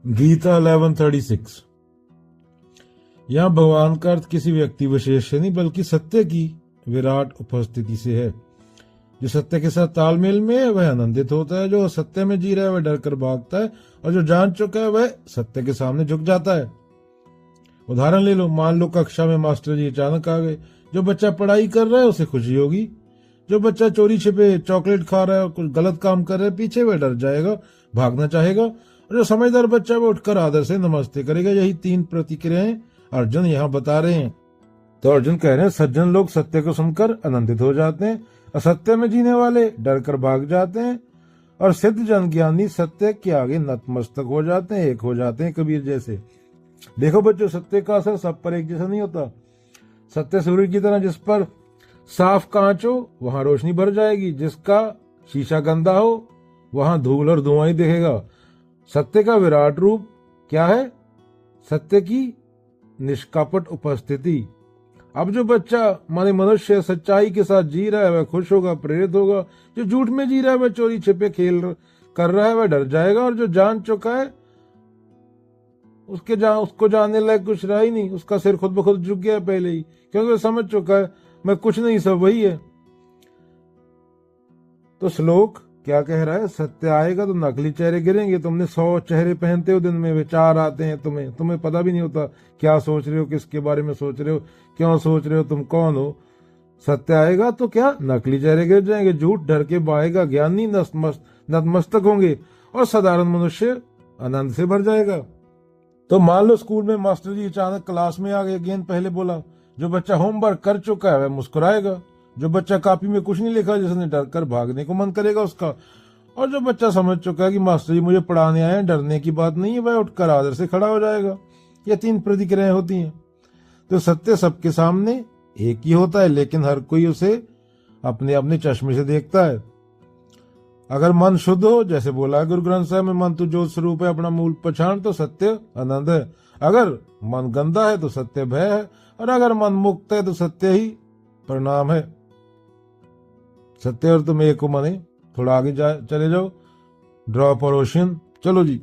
गीता 11:36। यहाँ भगवान का अर्थ किसी व्यक्ति विशेष से नहीं बल्कि सत्य की विराट उपस्थिति से है। जो सत्य के साथ तालमेल में है वह आनंदित होता है, जो सत्य में जी रहा है वह डर कर भागता है, और जो जान चुका है वह सत्य के सामने झुक जाता है। उदाहरण ले लो, मान लो कक्षा में मास्टर जी अचानक आ गए। जो बच्चा पढ़ाई कर रहा है उसे खुशी होगी, जो बच्चा चोरी छिपे चॉकलेट खा रहा है और कुछ गलत काम कर रहा है पीछे वह डर जाएगा, भागना चाहेगा, और जो समझदार बच्चा वह उठकर आदर से नमस्ते करेगा। यही 3 प्रतिक्रियाएं अर्जुन यहाँ बता रहे हैं। तो अर्जुन कह रहे हैं सज्जन लोग सत्य को सुनकर आनंदित हो जाते हैं, असत्य में जीने वाले डर कर भाग जाते हैं, और सिद्ध जन ज्ञानी सत्य के आगे नतमस्तक हो जाते हैं, एक हो जाते हैं कबीर जैसे। देखो बच्चों, सत्य का असर सब पर एक जैसा नहीं होता। सत्य सूर्य की तरह, जिस पर साफ कांच हो वहां रोशनी भर जाएगी, जिसका शीशा गंदा हो वहां धूल और धुआं ही दिखेगा। सत्य का विराट रूप क्या है? सत्य की निष्कपट उपस्थिति। अब जो बच्चा माने मनुष्य सच्चाई के साथ जी रहा है वह खुश होगा, प्रेरित होगा। जो झूठ में जी रहा है वह चोरी छिपे खेल कर रहा है वह डर जाएगा, और जो जान चुका है उसको जानने लायक कुछ रहा ही नहीं, उसका सिर खुद ब खुद झुक गया पहले ही, क्योंकि वह समझ चुका है मैं कुछ नहीं, सब वही है। तो श्लोक क्या कह रहा है? सत्य आएगा तो नकली चेहरे गिरेंगे। तुमने 100 चेहरे पहनते हो दिन में, विचार आते हैं तुम्हें पता भी नहीं होता क्या सोच रहे हो, किसके बारे में सोच रहे हो, क्यों सोच रहे हो, तुम कौन हो। सत्य आएगा तो क्या? नकली चेहरे गिर जाएंगे, झूठ डर के बाएगा, ज्ञानी नतमस्तक होंगे, और साधारण मनुष्य आनंद से भर जाएगा। तो मान लो स्कूल में मास्टर जी अचानक क्लास में आ गए। गेंद पहले बोला। जो बच्चा होमवर्क कर चुका है वह मुस्कुराएगा, जो बच्चा कॉपी में कुछ नहीं लिखा जिसने डर कर भागने को मन करेगा उसका, और जो बच्चा समझ चुका है कि मास्टर जी मुझे पढ़ाने आए हैं, डरने की बात नहीं है, वह उठकर आदर से खड़ा हो जाएगा। ये 3 प्रतिक्रियाएं होती हैं। तो सत्य सबके सामने एक ही होता है, लेकिन हर कोई उसे अपने अपने चश्मे से देखता है। अगर मन शुद्ध हो, जैसे बोला है गुरु ग्रंथ साहब में, मन तू ज्योत स्वरूप है अपना मूल पहचान, तो सत्य आनंद है। अगर मन गंदा है तो सत्य भय है, और अगर मन मुक्त है तो सत्य ही प्रणाम है। सत्य और तुम एक हो माने। थोड़ा आगे चले जाओ। ड्रॉप और ओशन। चलो जी।